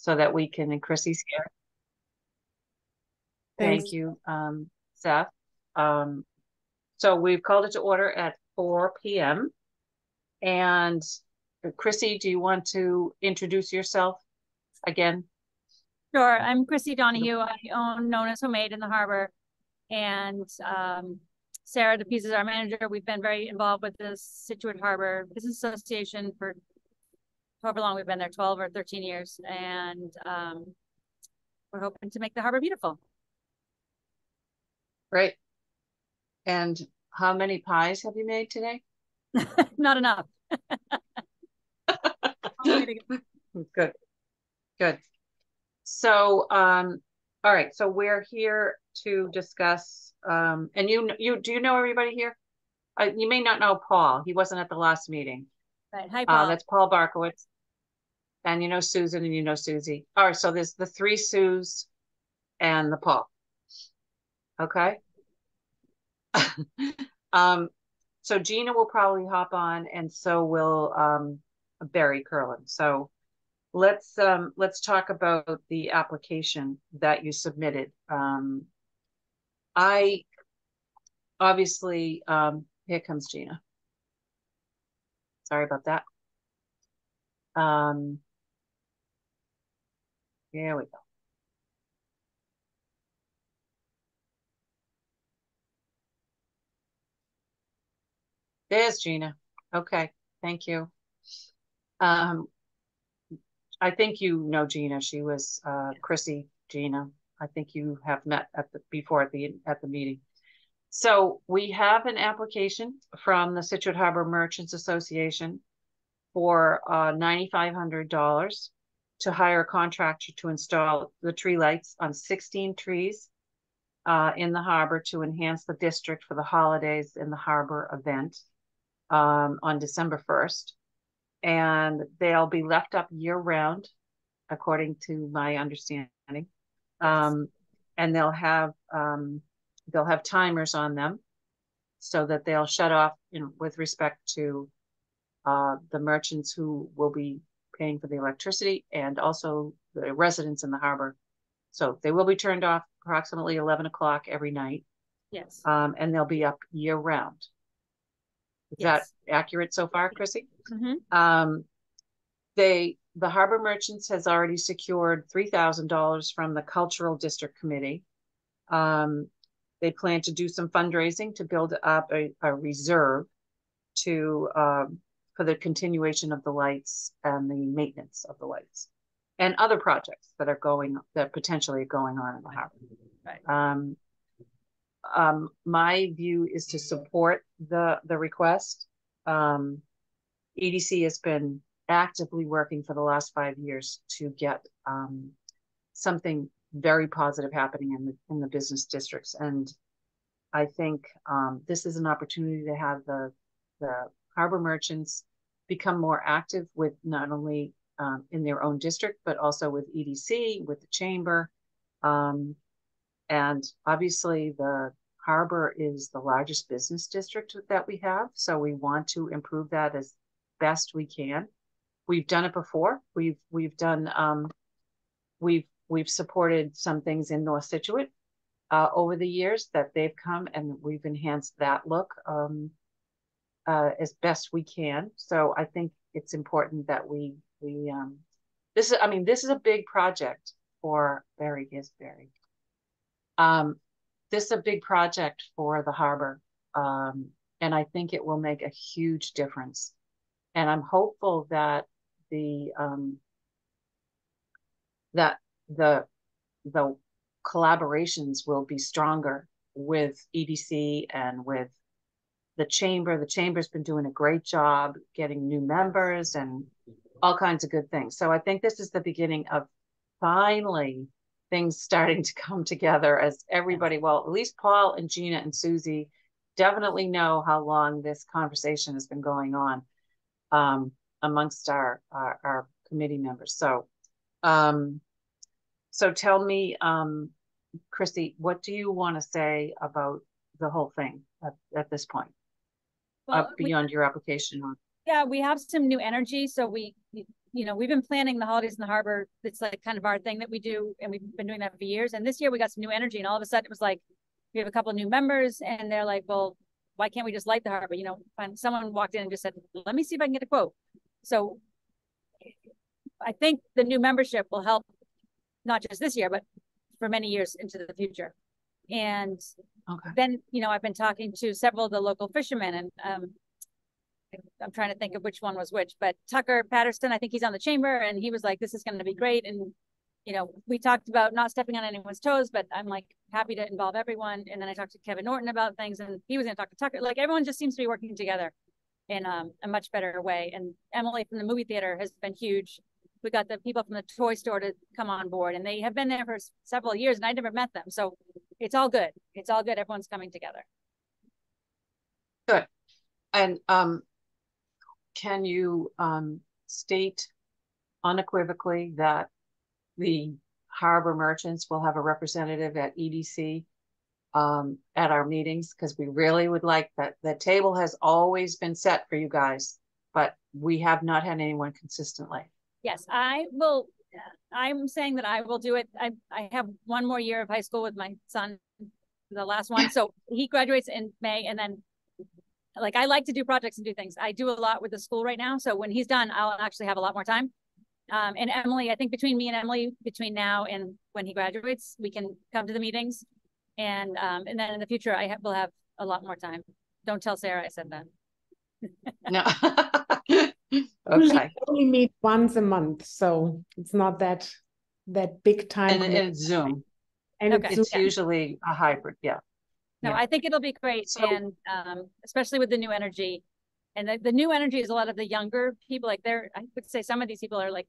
so that we can, and Chrissy's here. Thanks. Thank you, Seth. So we've called it to order at 4 p.m. And Chrissy, do you want to introduce yourself again? Sure. I'm Chrissy Donahue. I own Known as Homemade in the harbor. And Sarah DePiece is our manager. We've been very involved with the Scituate Harbor Business Association for however long we've been there, 12 or 13 years. And we're hoping to make the harbor beautiful. Great. And how many pies have you made today? Not enough. Good. Good. So, all right. So we're here to discuss, and do you know everybody here? You may not know Paul. He wasn't at the last meeting. Right. Hi, Paul. That's Paul Barkowitz. And you know Susan and you know Susie. All right. So there's the three Sues and the Paul. Okay. So Gina will probably hop on, and so will Barry Curlin. So let's talk about the application that you submitted. I obviously here comes Gina. Sorry about that. Here we go. There's Gina. Okay, thank you. I think you know Gina. She was Chrissy Gina. I think you have met before at the meeting. So we have an application from the Scituate Harbor Merchants Association for $9,500 to hire a contractor to install the tree lights on 16 trees in the harbor to enhance the district for the holidays in the harbor event on December 1st. And they'll be left up year round, according to my understanding. Yes. And they'll have timers on them so that they'll shut off, with respect to the merchants who will be paying for the electricity and also the residents in the harbor. So they will be turned off approximately 11 o'clock every night. Yes. And they'll be up year round. Is that accurate so far, Chrissy? Mm-hmm. The Harbor Merchants has already secured $3,000 from the Cultural District Committee. They plan to do some fundraising to build up a reserve for the continuation of the lights and the maintenance of the lights and other projects that potentially are going on in the harbor. Right. My view is to support the request. EDC has been actively working for the last 5 years to get something very positive happening in the business districts. And I think this is an opportunity to have the harbor merchants become more active with not only in their own district, but also with EDC, with the chamber. And obviously the harbor is the largest business district that we have. So we want to improve that as best we can. We've done it before. We've supported some things in North Scituate over the years that they've come, and we've enhanced that look as best we can. So I think it's important that this is a big project for Barry. This is a big project for the harbor, and I think it will make a huge difference. And I'm hopeful that the collaborations will be stronger with EDC and with the chamber. The chamber's been doing a great job getting new members and all kinds of good things. So I think this is the beginning of finally things starting to come together as everybody, well, at least Paul and Gina and Susie definitely know how long this conversation has been going on amongst our committee members. So tell me, Chrissy, what do you want to say about the whole thing at this point? Well, beyond your application? Yeah, we have some new energy. So we you know, we've been planning the holidays in the harbor. It's like kind of our thing that we do, and we've been doing that for years. And this year we got some new energy, and all of a sudden it was like, we have a couple of new members, and they're like, well, why can't we just light the harbor? You know, and someone walked in and just said, let me see if I can get a quote. So I think the new membership will help, not just this year, but for many years into the future. And then, you know, I've been talking to several of the local fishermen, and I'm trying to think of which one was which, but Tucker Patterson, I think he's on the chamber, and he was like, this is going to be great. And, you know, we talked about not stepping on anyone's toes, but I'm like happy to involve everyone. And then I talked to Kevin Norton about things, and he was going to talk to Tucker. Like, everyone just seems to be working together in a much better way. And Emily from the movie theater has been huge. We got the people from the toy store to come on board, and they have been there for several years, and I never met them. So it's all good. It's all good. Everyone's coming together. Good. And can you state unequivocally that the harbor merchants will have a representative at EDC at our meetings? Because we really would like that. The table has always been set for you guys, but we have not had anyone consistently. Yes, I will. I'm saying that I will do it. I have one more year of high school with my son, the last one. So he graduates in May, and then, like, I like to do projects and do things. I do a lot with the school right now. So when he's done, I'll actually have a lot more time. And Emily, I think between me and Emily, between now and when he graduates, we can come to the meetings. And then in the future, we'll have a lot more time. Don't tell Sarah I said that. No. Okay. We only meet once a month, so it's not that big time. And it's Zoom. And Okay. It's usually a hybrid. Yeah. No, I think it'll be great. So, and especially with the new energy. And the new energy is a lot of the younger people. Like, I would say some of these people are like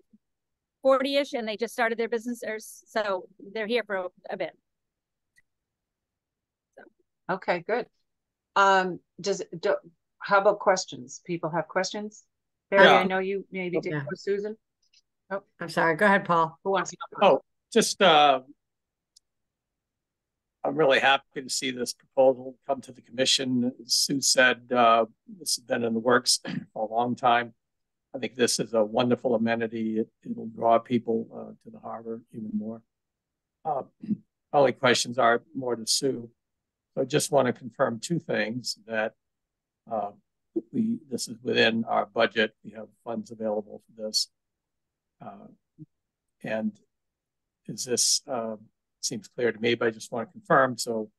40-ish, and they just started their business, so they're here for a bit. So. Okay, good. How about questions? People have questions? Barry, I know you maybe did. Susan? Oh, I'm sorry. Go ahead, Paul. Who wants to go? Oh, just I'm really happy to see this proposal come to the commission. As Sue said, this has been in the works for a long time. I think this is a wonderful amenity. It'll draw people to the harbor even more. Only questions are more to Sue. So I just want to confirm two things: that this is within our budget. We have funds available for this. And is this, seems clear to me, but I just want to confirm. So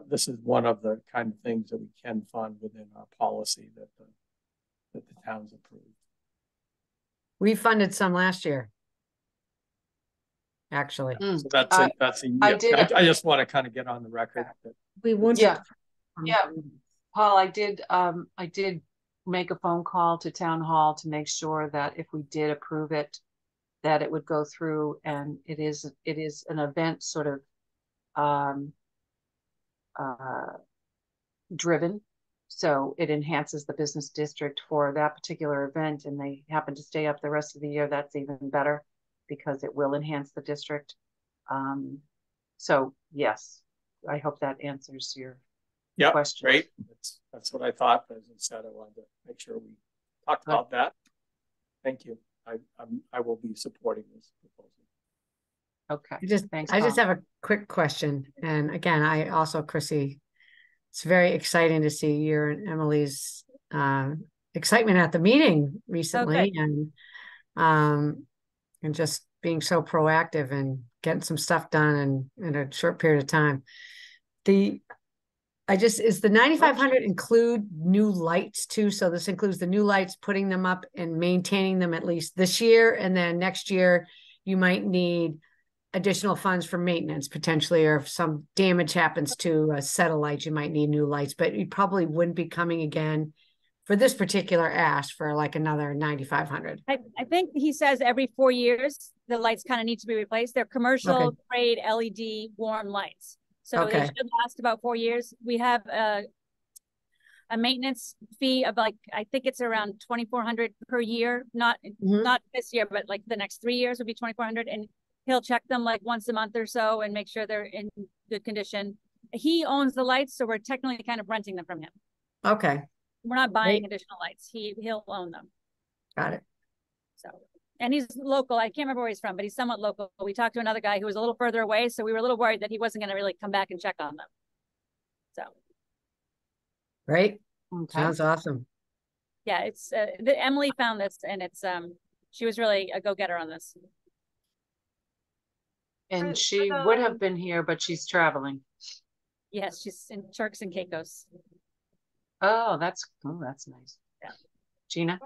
this is one of the kind of things that we can fund within our policy that the town's approved. We funded some last year, actually. So that's I just want to kind of get on the record. That we want yeah. Paul, I did make a phone call to town hall to make sure that if we did approve it, that it would go through, and it is an event sort of driven, so it enhances the business district for that particular event, and they happen to stay up the rest of the year. That's even better because it will enhance the district. So yes, I hope that answers your question. Great. That's what I thought. As I said, I wanted to make sure we talked about that. Thank you. I will be supporting this proposal. Okay. Thanks. I just have a quick question. And again, I also, Chrissy, it's very exciting to see your and Emily's excitement at the meeting recently, and just being so proactive and getting some stuff done in a short period of time. Is the 9,500 include new lights too? So this includes the new lights, putting them up and maintaining them at least this year. And then next year you might need additional funds for maintenance potentially, or if some damage happens to a set of lights, you might need new lights, but you probably wouldn't be coming again for this particular ask for like another 9,500. I think he says every 4 years, the lights kind of need to be replaced. They're commercial grade LED warm lights. So they should last about 4 years. We have a maintenance fee of like, I think it's around 2,400 per year. Not this year, but like the next 3 years would be 2,400. And he'll check them like once a month or so and make sure they're in good condition. He owns the lights, so we're technically kind of renting them from him. Okay. We're not buying additional lights. He'll own them. Got it. So And he's local. I can't remember where he's from, but he's somewhat local. We talked to another guy who was a little further away, so we were a little worried that he wasn't going to really come back and check on them. So, Right? Okay. Sounds awesome. yeah, it's Emily found this, and it's she was really a go-getter on this. And she would have been here, but she's traveling. Yes, she's in Turks and Caicos. Oh, that's nice. Yeah. Gina?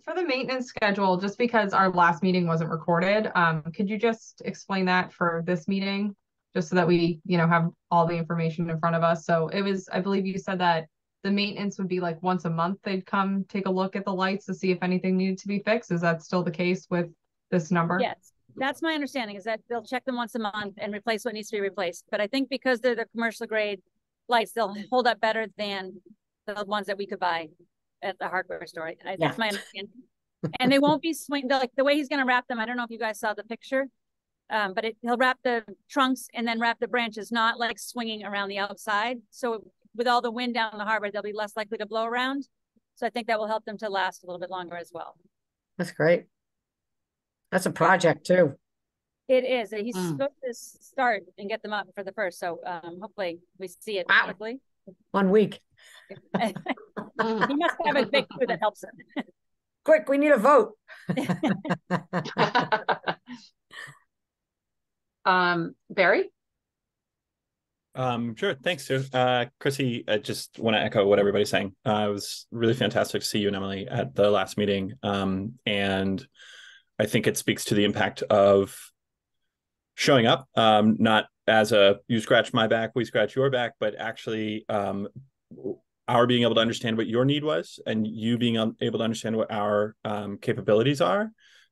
For the maintenance schedule, just because our last meeting wasn't recorded, could you just explain that for this meeting? Just so that we, have all the information in front of us. So it was, I believe you said that the maintenance would be like once a month, they'd come take a look at the lights to see if anything needed to be fixed. Is that still the case with this number? Yes, that's my understanding, is that they'll check them once a month and replace what needs to be replaced. But I think because they're the commercial grade lights, they'll hold up better than the ones that we could buy at the hardware store. That's my understanding. And they won't be swing, like the way he's going to wrap them. I don't know if you guys saw the picture, but he'll wrap the trunks and then wrap the branches, not like swinging around the outside. So with all the wind down the harbor, they'll be less likely to blow around. So I think that will help them to last a little bit longer as well. That's great. That's a project too. It is. He's supposed to start and get them up for the first. So hopefully we see it quickly. 1 week. He must have a big crew that helps him. Quick, we need a vote. Barry? Sure. Thanks, Sue. Chrissy, I just want to echo what everybody's saying. It was really fantastic to see you and Emily at the last meeting. And I think it speaks to the impact of showing up, not as a you scratch my back, we scratch your back, but actually our being able to understand what your need was and you being able to understand what our capabilities are.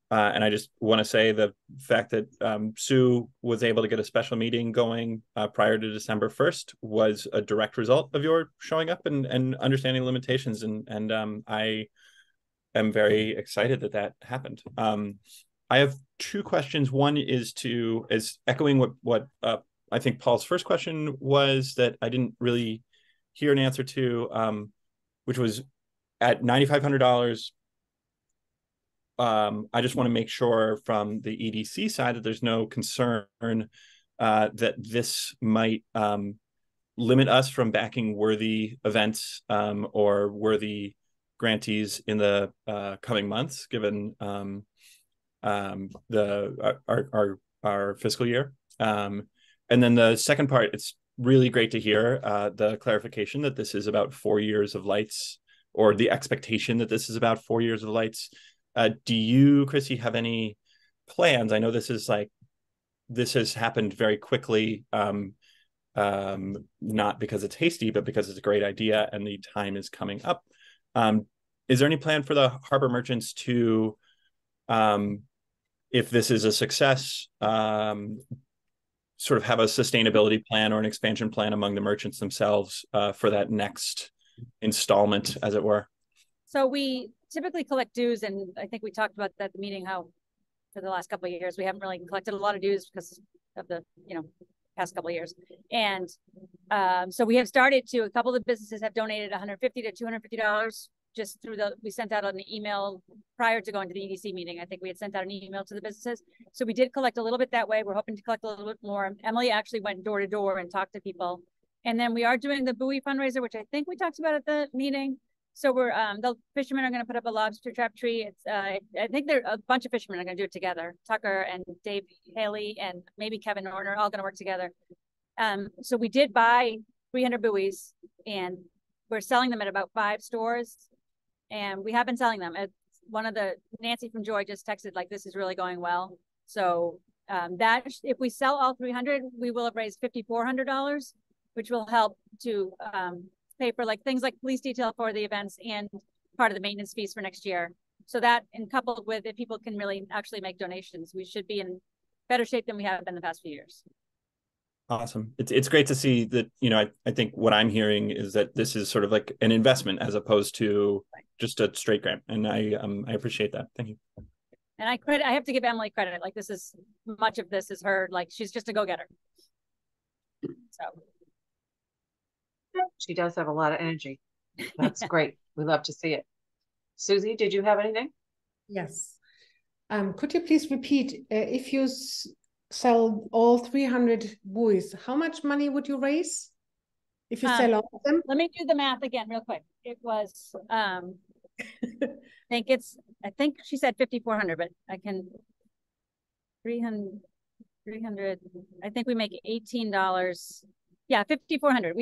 And I just want to say the fact that Sue was able to get a special meeting going prior to December 1st was a direct result of your showing up and understanding limitations. And I am very excited that that happened. I have two questions. One is echoing what I think Paul's first question was that I didn't really hear an answer to, which was at $9,500. I just want to make sure from the EDC side that there's no concern that this might limit us from backing worthy events or worthy grantees in the coming months, given our fiscal year. And then the second part, it's really great to hear the clarification that this is about 4 years of lights, or the expectation that this is about 4 years of lights. Do you, Chrissy, have any plans? I know this has happened very quickly, not because it's hasty, but because it's a great idea and the time is coming up. Is there any plan for the harbor merchants to, if this is a success, sort of have a sustainability plan or an expansion plan among the merchants themselves for that next installment, as it were? So we typically collect dues, and I think we talked about that at the meeting, how for the last couple of years we haven't really collected a lot of dues because of the past couple of years. And so we have started to, a couple of the businesses have donated $150 to $250 just through we sent out an email prior to going to the EDC meeting. I think we had sent out an email to the businesses. So we did collect a little bit that way. We're hoping to collect a little bit more. Emily actually went door to door and talked to people. And then we are doing the buoy fundraiser, which I think we talked about at the meeting. So we're the fishermen are going to put up a lobster trap tree. It's I think there a bunch of fishermen are going to do it together. Tucker and Dave Haley and maybe Kevin Norton are all going to work together. So we did buy 300 buoys, and we're selling them at about 5 stores, and we have been selling them. One of the Nancy from Joy just texted like this is really going well. So that if we sell all 300, we will have raised $5,400, which will help to pay for like things like police detail for the events and part of the maintenance fees for next year. So that, and coupled with if people can really actually make donations, we should be in better shape than we have been the past few years. Awesome. It's great to see that, I think what I'm hearing is that this is sort of like an investment as opposed to just a straight grant. And I appreciate that. Thank you. And I have to give Emily credit. Like much of this is her, like she's just a go-getter. So. She does have a lot of energy. That's great. We love to see it. Susie, did you have anything? Yes. Could you please repeat, if you sell all 300 buoys, how much money would you raise if you sell all of them? Let me do the math again real quick. It was, I think she said 5,400, but I can, 300, I think we make $18. Yeah, 5,400.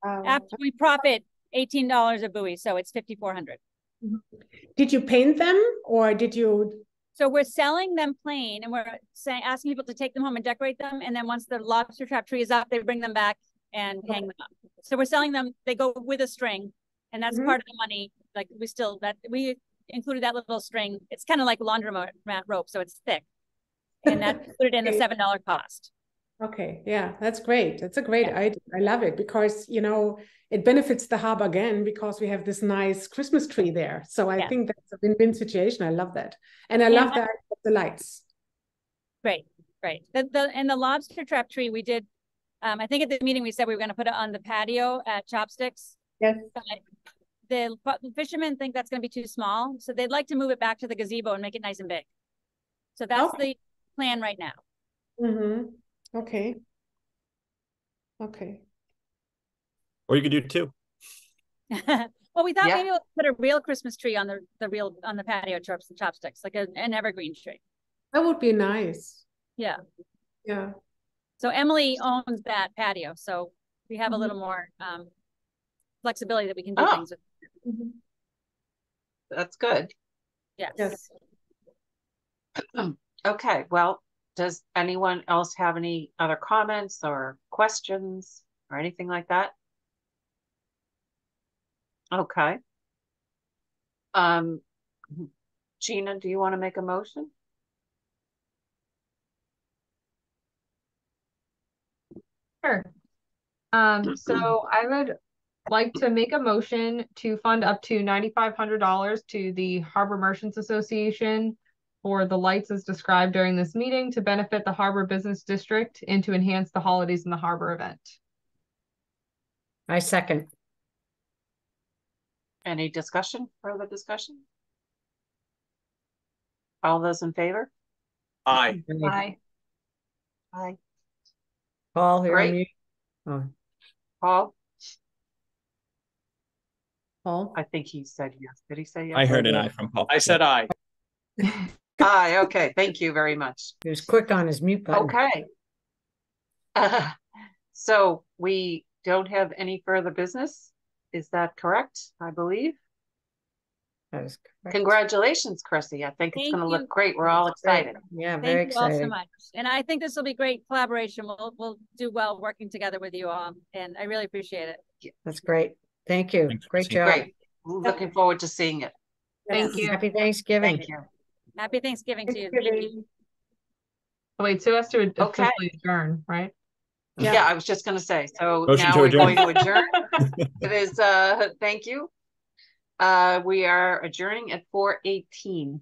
After we profit $18 a buoy, so it's 5,400. Did you paint them or did you? So we're selling them plain, and we're asking people to take them home and decorate them. And then once the lobster trap tree is up, they bring them back and hang them up. So we're selling them. They go with a string, and that's part of the money. Like we included that little string. It's kind of like laundromat rope, so it's thick, and that's included in the $7 cost. Okay, yeah, that's great. That's a great idea. I love it because, you know, it benefits the harbor again because we have this nice Christmas tree there. So I think that's a win-win situation. I love that. And I love the lights. Great. And the lobster trap tree we did, I think at the meeting we said we were going to put it on the patio at Chopsticks. Yes. The fishermen think that's going to be too small. So they'd like to move it back to the gazebo and make it nice and big. So that's the plan right now. Mm-hmm. Okay. Or you could do two. Well, we thought maybe we'll put a real Christmas tree on the patio Chopsticks, like an evergreen tree. That would be nice. Yeah. Yeah. So Emily owns that patio, so we have a little more flexibility that we can do things with. That's good. Yes. Okay, well, does anyone else have any other comments or questions or anything like that? Okay. Gina, do you want to make a motion? Sure. So I would like to make a motion to fund up to $9,500 to the Harbor Merchants Association for the lights as described during this meeting to benefit the Harbor Business District and to enhance the Holidays in the Harbor event. I second. Any further discussion? All those in favor? Aye. Aye. Aye. Paul, here on you. Oh, Paul? I think he said yes. Did he say yes? I heard an aye from Paul. I said aye. Aye, okay. Thank you very much. He was quick on his mute button. Okay. So we don't have any further business. Is that correct? I believe. That is correct. Congratulations, Chrissy. I think it's going to look great. We're all excited. Yeah, very Thank you all excited. so much. And I think this will be great collaboration. We'll do well working together with you all, and I really appreciate it. That's great. Thank you. Thanks, Great Chrissy. job. Great. Looking forward to seeing it. Thank you. Happy Thanksgiving. Thank you. Happy Thanksgiving to you. Thank you. Oh, wait, Sue has to Okay. officially adjourn, right? Yeah, I was just going to say. So Motion now to we're adjourn. going to adjourn. It is, thank you. We are adjourning at 4:18.